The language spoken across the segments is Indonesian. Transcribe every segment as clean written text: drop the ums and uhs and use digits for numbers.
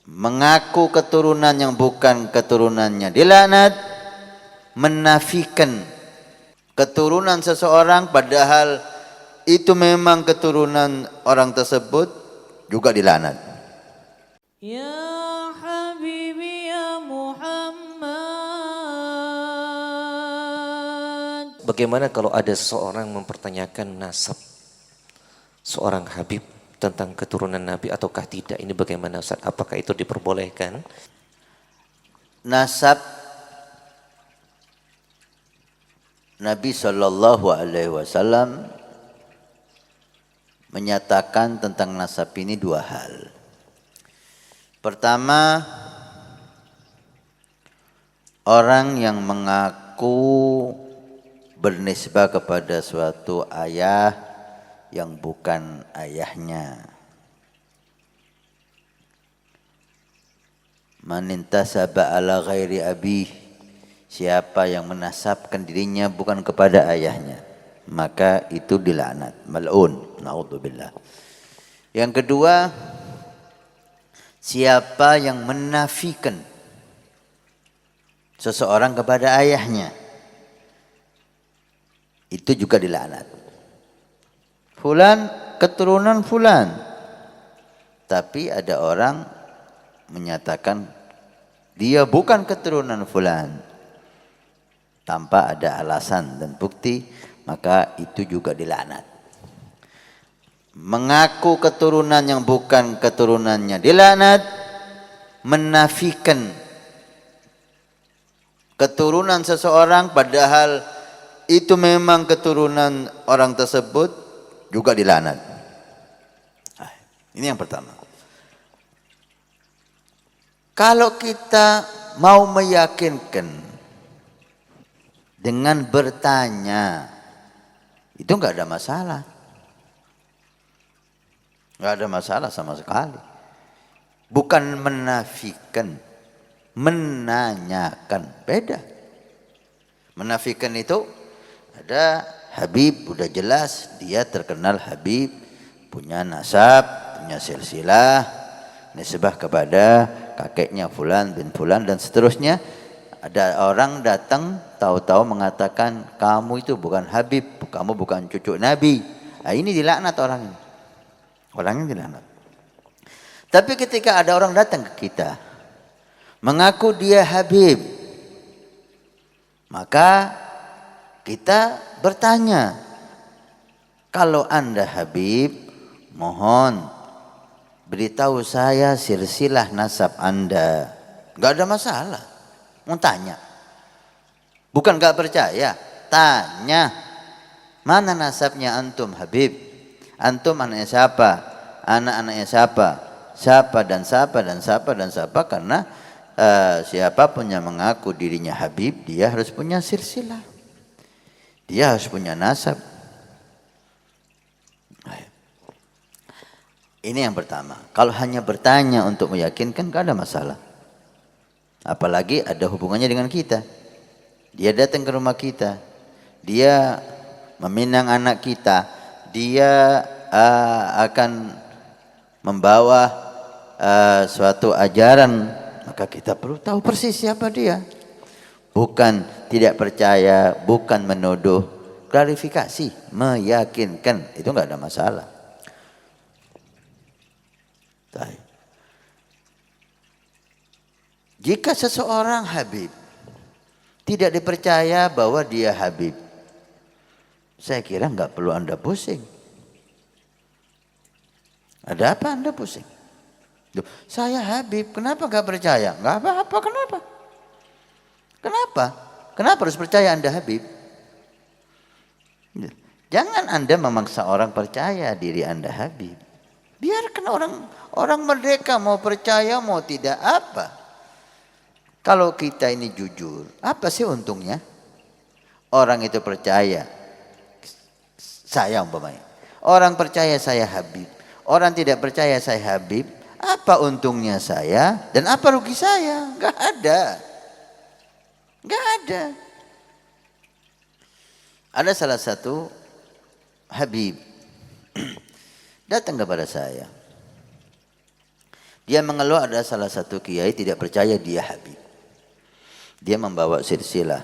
mengaku keturunan yang bukan keturunannya dilaknat, menafikan keturunan seseorang padahal itu memang keturunan orang tersebut juga dilaknat. Ya Habibi ya Muhammad. Bagaimana kalau ada seseorang mempertanyakan nasab seorang Habib tentang keturunan Nabi ataukah tidak? Ini bagaimana Ustaz? Apakah itu diperbolehkan? Nasab Nabi SAW menyatakan tentang nasab ini dua hal. Pertama, orang yang mengaku bernisbah kepada suatu ayah yang bukan ayahnya. Man intasaba ala ghairi abih, siapa yang menasabkan dirinya bukan kepada ayahnya, maka itu dilaknat, mal'un, naudzubillah. Yang kedua, siapa yang menafikan seseorang kepada ayahnya, itu juga dilaknat. Fulan keturunan fulan, tapi ada orang menyatakan dia bukan keturunan fulan tanpa ada alasan dan bukti, maka itu juga dilaknat. Mengaku keturunan yang bukan keturunannya dilaknat, menafikan keturunan seseorang padahal itu memang keturunan orang tersebut juga dilaknat. Ini yang pertama. Kalau kita mau meyakinkan dengan bertanya, itu enggak ada masalah. Enggak ada masalah sama sekali. Bukan menafikan, menanyakan, beda. Menafikan itu ada Habib, udah jelas dia terkenal Habib, punya nasab, punya silsilah, nisbah kepada kakeknya fulan bin fulan dan seterusnya. Ada orang datang tahu-tahu mengatakan kamu itu bukan Habib, kamu bukan cucu Nabi. Nah, ini dilaknat orang ini. Orangnya dilaknat. Tapi ketika ada orang datang ke kita mengaku dia Habib, maka kita bertanya, kalau Anda Habib, mohon beritahu saya silsilah nasab Anda. Enggak ada masalah. Mau tanya. Bukan enggak percaya, tanya. Mana nasabnya antum Habib? Antum anaknya siapa? Anak-anaknya siapa? Siapa dan siapa dan siapa dan siapa, karena siapapun yang mengaku dirinya Habib, dia harus punya silsilah. Dia harus punya nasab. Ini yang pertama. Kalau hanya bertanya untuk meyakinkan, gak ada masalah. Apalagi ada hubungannya dengan kita. Dia datang ke rumah kita. Dia meminang anak kita. Dia akan membawa suatu ajaran. Maka kita perlu tahu persis siapa dia. Bukan tidak percaya, bukan menuduh, klarifikasi, meyakinkan, itu enggak ada masalah. Jika seseorang Habib tidak dipercaya bahwa dia Habib, saya kira enggak perlu Anda pusing. Ada apa Anda pusing? Duh, saya Habib, kenapa enggak percaya? Enggak apa-apa, kenapa? Kenapa? Kenapa harus percaya Anda Habib? Jangan Anda memaksa orang percaya diri Anda Habib. Biarkan orang merdeka mau percaya mau tidak apa. Kalau kita ini jujur, apa sih untungnya? Orang itu percaya saya umpamanya. Orang percaya saya Habib. Orang tidak percaya saya Habib. Apa untungnya saya dan apa rugi saya? Enggak ada. Enggak ada. Ada salah satu Habib datang kepada saya. Dia mengeluh ada salah satu kiai tidak percaya dia Habib. Dia membawa silsilah.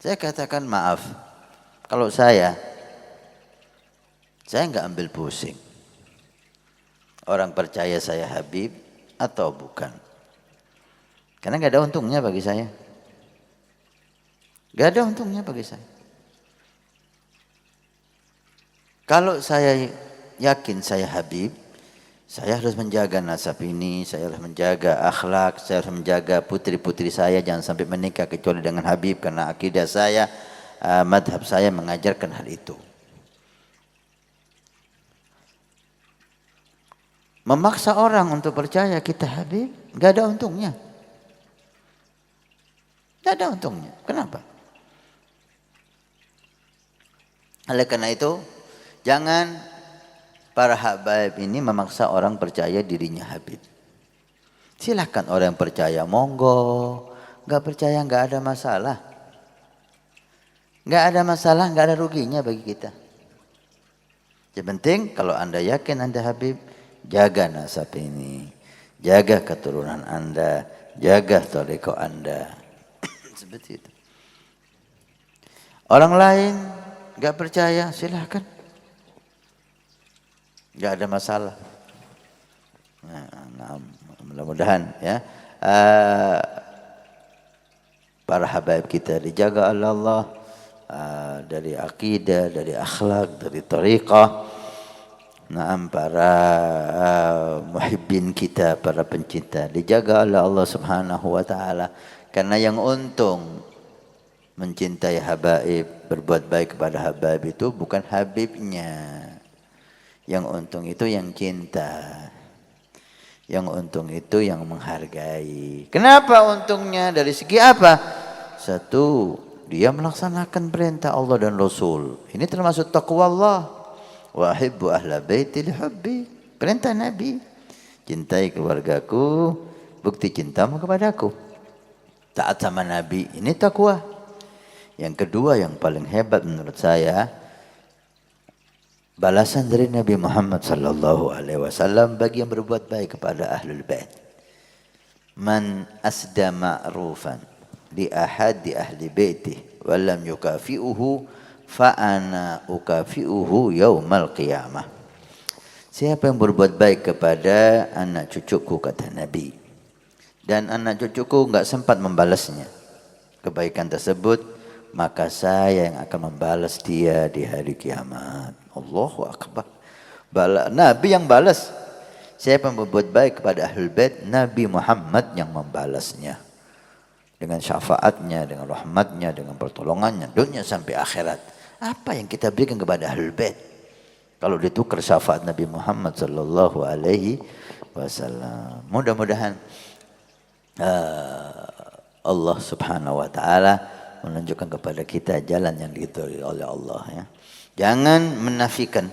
Saya katakan maaf, kalau saya nggak ambil pusing. Orang percaya saya Habib atau bukan. Karena nggak ada untungnya bagi saya. Nggak ada untungnya bagi saya. Kalau saya yakin saya Habib, saya harus menjaga nasab ini, saya harus menjaga akhlak, saya harus menjaga putri-putri saya jangan sampai menikah kecuali dengan Habib karena akidah saya, madhab saya mengajarkan hal itu. Memaksa orang untuk percaya kita Habib, nggak ada untungnya. Nggak ada untungnya. Kenapa? Oleh karena itu, jangan para habaib ini memaksa orang percaya dirinya Habib. Silakan orang yang percaya, monggo. Nggak percaya nggak ada masalah. Nggak ada masalah, nggak ada ruginya bagi kita. Yang penting kalau Anda yakin Anda Habib, jaga nasab ini, jaga keturunan Anda, jaga thariqah Anda. Seperti itu. Orang lain nggak percaya, silahkan. Nggak ada masalah. Nah, mudah-mudahan ya para habaib kita dijaga oleh Allah dari akidah, dari akhlak, dari thariqah. Naam para muhibbin kita, para pencinta dijaga oleh Allah Subhanahu wa taala. Karena yang untung mencintai habaib, berbuat baik kepada habaib itu bukan habibnya. Yang untung itu yang cinta. Yang untung itu yang menghargai. Kenapa untungnya? Dari segi apa? Satu, dia melaksanakan perintah Allah dan Rasul. Ini termasuk taqwa Allah. Wa ahibbu ahla baiti li hubbi. Perintah Nabi. Cintai keluargaku, bukti cintamu kepadaku. Taat sama Nabi, ini taqwa. Yang kedua yang paling hebat menurut saya, balasan dari Nabi Muhammad sallallahu alaihi wasallam bagi yang berbuat baik kepada ahlul bait. Man asda ma'rufan li ahadi ahli baiti wa lam yukafi'uhu fa ana ukafi'uhu yaumal qiyamah. Siapa yang berbuat baik kepada anak cucuku kata Nabi, dan anak cucuku enggak sempat membalasnya kebaikan tersebut, maka saya yang akan membalas dia di hari kiamat. Allahu akbar. Nabi yang balas. Siapa yang berbuat baik kepada ahlul bait, Nabi Muhammad yang membalasnya. Dengan syafaatnya, dengan rahmatnya, dengan pertolongannya, dunia sampai akhirat. Apa yang kita berikan kepada ahlul bait? Kalau ditukar syafaat Nabi Muhammad sallallahu alaihi wasallam. Mudah-mudahan Allah Subhanahu wa taala menunjukkan kepada kita jalan yang diridhoi oleh Allah ya. Jangan menafikan.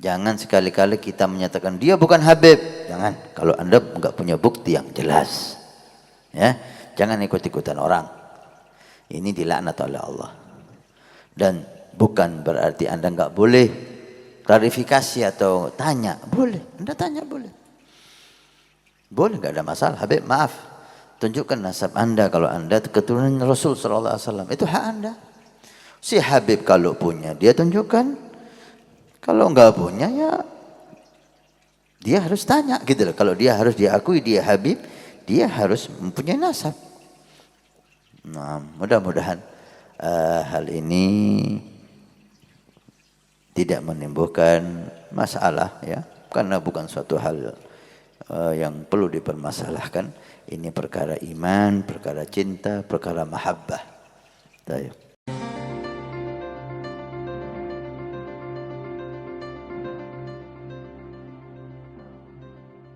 Jangan sekali-kali kita menyatakan dia bukan Habib. Jangan. Kalau Anda enggak punya bukti yang jelas. Ya, jangan ikut-ikutan orang. Ini dilaknat oleh Allah. Dan bukan berarti Anda enggak boleh klarifikasi atau tanya. Boleh. Anda tanya boleh. Boleh, enggak ada masalah. Habib, maaf. Tunjukkan nasab Anda kalau Anda keturunan Rasul sallallahu alaihi wasallam. Itu hak Anda. Si Habib kalau punya dia tunjukkan, kalau enggak punya ya dia harus tanya gitu loh. Kalau dia harus diakui dia Habib, dia harus mempunyai nasab. Nah, mudah-mudahan hal ini tidak menimbulkan masalah ya, karena bukan suatu hal yang perlu dipermasalahkan. Ini perkara iman, perkara cinta, perkara mahabbah. Baik.